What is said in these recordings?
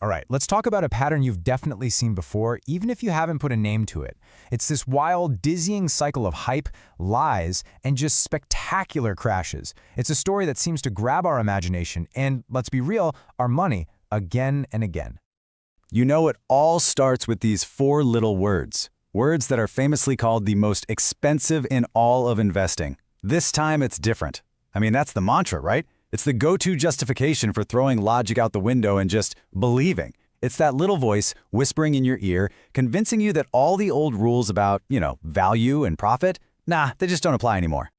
All right, let's talk about a pattern you've definitely seen before, even if you haven't put a name to it. It's this wild, dizzying cycle of hype, lies, and just spectacular crashes. It's a story that seems to grab our imagination and, let's be real, our money again and again. You know, it all starts with these four little words. Words that are famously called the most expensive in all of investing. This time it's different. I mean, that's the mantra, right? It's the go-to justification for throwing logic out the window and just believing. It's that little voice whispering in your ear, convincing you that all the old rules about, value and profit, they just don't apply anymore.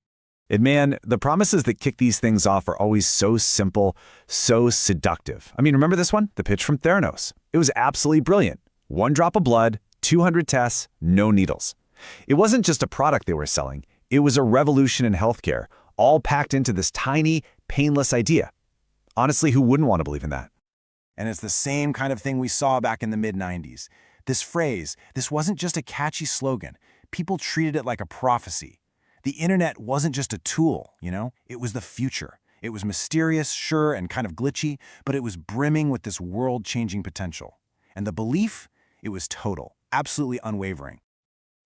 And man, the promises that kick these things off are always so simple, so seductive. I mean, remember this one? The pitch from Theranos. It was absolutely brilliant. 1 drop of blood, 200 tests, no needles. It wasn't just a product they were selling. It was a revolution in healthcare, all packed into this tiny, painless idea. Honestly, who wouldn't want to believe in that? And it's the same kind of thing we saw back in the mid-90s. This phrase, this wasn't just a catchy slogan. People treated it like a prophecy. The internet wasn't just a tool, It was the future. It was mysterious, sure, and kind of glitchy, but it was brimming with this world-changing potential. And the belief, it was total, absolutely unwavering.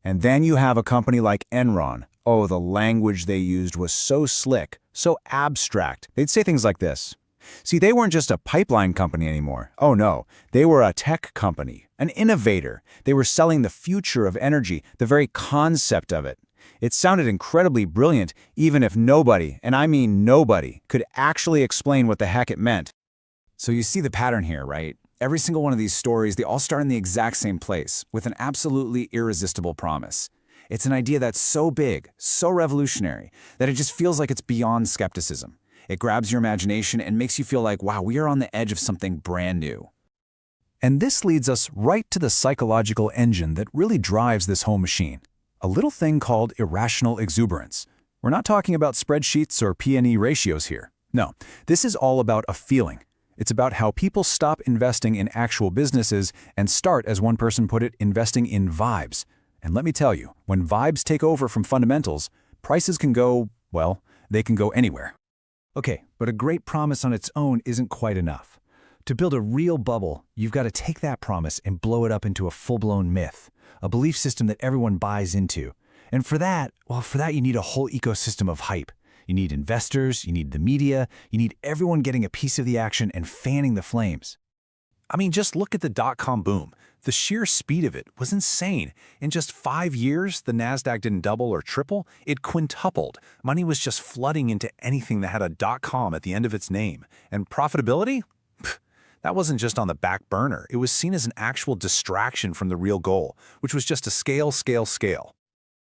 And then you have a company like Enron. Oh, the language they used was so slick, so abstract. They'd say things like this. See, they weren't just a pipeline company anymore. Oh no, they were a tech company, an innovator. They were selling the future of energy, the very concept of it. It sounded incredibly brilliant, even if nobody, and I mean nobody, could actually explain what the heck it meant. So you see the pattern here, right? Every single one of these stories, they all start in the exact same place, with an absolutely irresistible promise. It's an idea that's so big, so revolutionary, that it just feels like it's beyond skepticism. It grabs your imagination and makes you feel like, wow, we are on the edge of something brand new. And this leads us right to the psychological engine that really drives this whole machine. A little thing called irrational exuberance. We're not talking about spreadsheets or P&E ratios here. No, this is all about a feeling. It's about how people stop investing in actual businesses and start, as one person put it, investing in vibes. And let me tell you, when vibes take over from fundamentals, prices can go, well, they can go anywhere. Okay, but a great promise on its own isn't quite enough. To build a real bubble, you've got to take that promise and blow it up into a full-blown myth, a belief system that everyone buys into. And for that you need a whole ecosystem of hype. You need investors, you need the media, you need everyone getting a piece of the action and fanning the flames. I mean, just look at the dot-com boom. The sheer speed of it was insane. In just 5 years, the NASDAQ didn't double or triple, it quintupled. Money was just flooding into anything that had a .com at the end of its name. And profitability? That wasn't just on the back burner. It was seen as an actual distraction from the real goal, which was just to scale, scale, scale.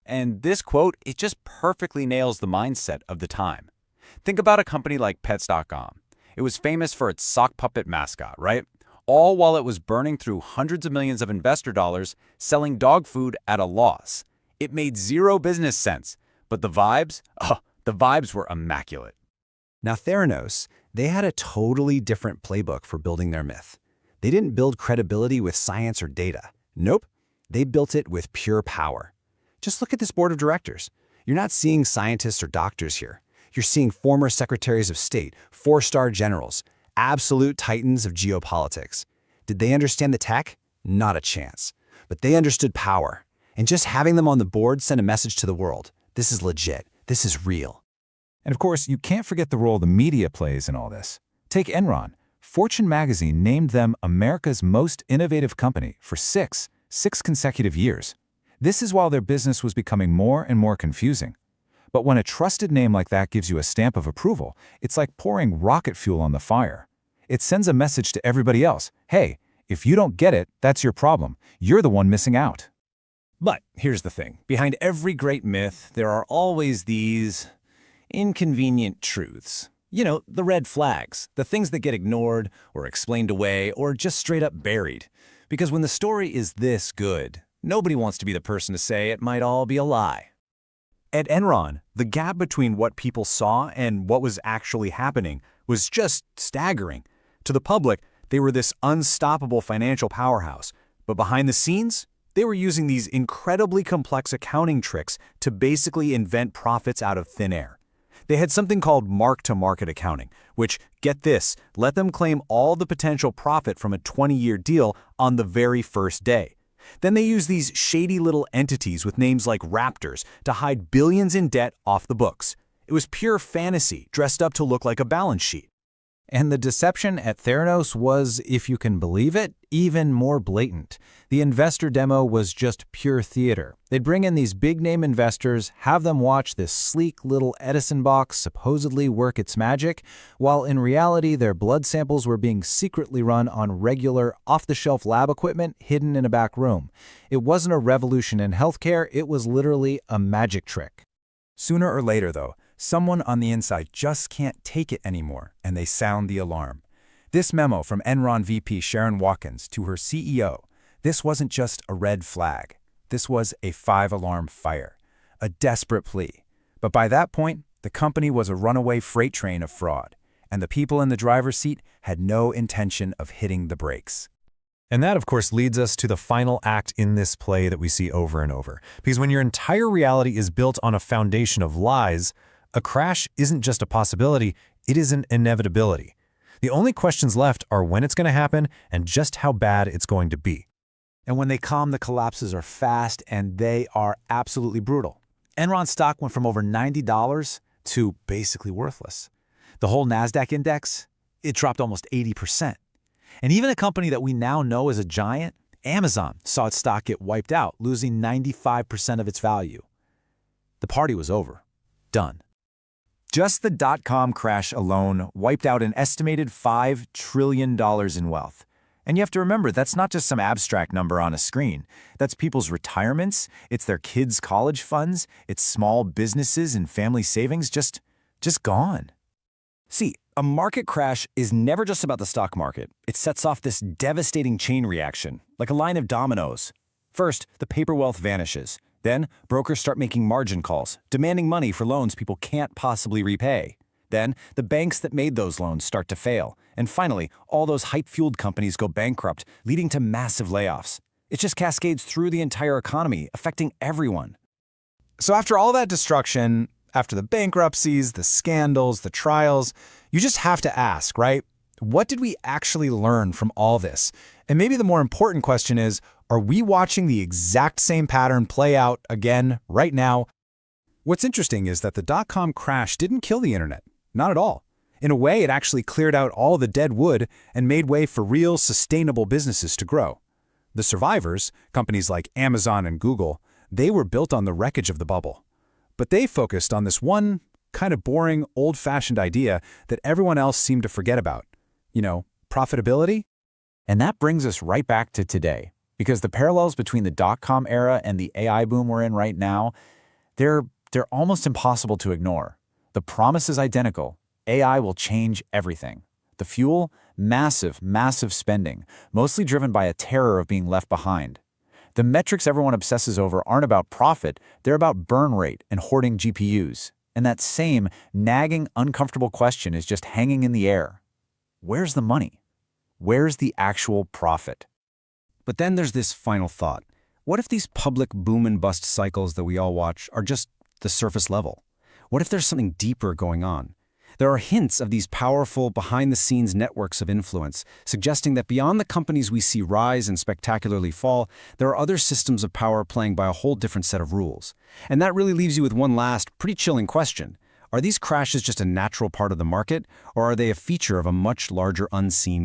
And this quote, it just perfectly nails the mindset of the time. Think about a company like Pets.com. It was famous for its sock puppet mascot, right? All while it was burning through hundreds of millions of investor dollars selling dog food at a loss. It made zero business sense, but the vibes were immaculate. Now Theranos, they had a totally different playbook for building their myth. They didn't build credibility with science or data. Nope, they built it with pure power. Just look at this board of directors. You're not seeing scientists or doctors here. You're seeing former secretaries of state, 4-star generals, absolute titans of geopolitics. Did they understand the tech? Not a chance. But they understood power. And just having them on the board sent a message to the world. This is legit. This is real. And of course, you can't forget the role the media plays in all this. Take Enron. Fortune magazine named them America's most innovative company for six consecutive years. This is while their business was becoming more and more confusing. But when a trusted name like that gives you a stamp of approval, it's like pouring rocket fuel on the fire. It sends a message to everybody else. Hey, if you don't get it, that's your problem. You're the one missing out. But here's the thing. Behind every great myth, there are always these inconvenient truths. The red flags, the things that get ignored or explained away or just straight up buried. Because when the story is this good, nobody wants to be the person to say it might all be a lie. At Enron, the gap between what people saw and what was actually happening was just staggering. To the public, they were this unstoppable financial powerhouse. But behind the scenes, they were using these incredibly complex accounting tricks to basically invent profits out of thin air. They had something called mark-to-market accounting, which, get this, let them claim all the potential profit from a 20-year deal on the very first day. Then they used these shady little entities with names like Raptors to hide billions in debt off the books. It was pure fantasy, dressed up to look like a balance sheet. And the deception at Theranos was, if you can believe it, even more blatant. The investor demo was just pure theater. They'd bring in these big-name investors, have them watch this sleek little Edison box supposedly work its magic, while in reality their blood samples were being secretly run on regular, off-the-shelf lab equipment hidden in a back room. It wasn't a revolution in healthcare, it was literally a magic trick. Sooner or later, though, someone on the inside just can't take it anymore, and they sound the alarm. This memo from Enron VP Sharon Hawkins to her CEO, this wasn't just a red flag. This was a 5-alarm fire, a desperate plea. But by that point, the company was a runaway freight train of fraud, and the people in the driver's seat had no intention of hitting the brakes. And that, of course, leads us to the final act in this play that we see over and over. Because when your entire reality is built on a foundation of lies, a crash isn't just a possibility, it is an inevitability. The only questions left are when it's going to happen and just how bad it's going to be. And when they come, the collapses are fast and they are absolutely brutal. Enron stock went from over $90 to basically worthless. The whole NASDAQ index, it dropped almost 80%. And even a company that we now know as a giant, Amazon, saw its stock get wiped out, losing 95% of its value. The party was over. Done. Just the dot-com crash alone wiped out an estimated $5 trillion in wealth. And you have to remember, that's not just some abstract number on a screen. That's people's retirements, it's their kids' college funds, it's small businesses and family savings just gone. See, a market crash is never just about the stock market. It sets off this devastating chain reaction, like a line of dominoes. First, the paper wealth vanishes. Then, brokers start making margin calls, demanding money for loans people can't possibly repay. Then, the banks that made those loans start to fail. And finally, all those hype-fueled companies go bankrupt, leading to massive layoffs. It just cascades through the entire economy, affecting everyone. So after all that destruction, after the bankruptcies, the scandals, the trials, you just have to ask, right? What did we actually learn from all this? And maybe the more important question is, are we watching the exact same pattern play out again right now? What's interesting is that the dot-com crash didn't kill the internet. Not at all. In a way, it actually cleared out all the dead wood and made way for real, sustainable businesses to grow. The survivors, companies like Amazon and Google, they were built on the wreckage of the bubble. But they focused on this one kind of boring, old-fashioned idea that everyone else seemed to forget about. You know, profitability? And that brings us right back to today, because the parallels between the dot-com era and the AI boom we're in right now, they're almost impossible to ignore. The promise is identical. AI will change everything. The fuel? Massive, massive spending, mostly driven by a terror of being left behind. The metrics everyone obsesses over aren't about profit, they're about burn rate and hoarding GPUs. And that same nagging, uncomfortable question is just hanging in the air. Where's the money? Where's the actual profit? But then there's this final thought. What if these public boom and bust cycles that we all watch are just the surface level? What if there's something deeper going on? There are hints of these powerful, behind-the-scenes networks of influence, suggesting that beyond the companies we see rise and spectacularly fall, there are other systems of power playing by a whole different set of rules. And that really leaves you with one last, pretty chilling question. Are these crashes just a natural part of the market, or are they a feature of a much larger unseen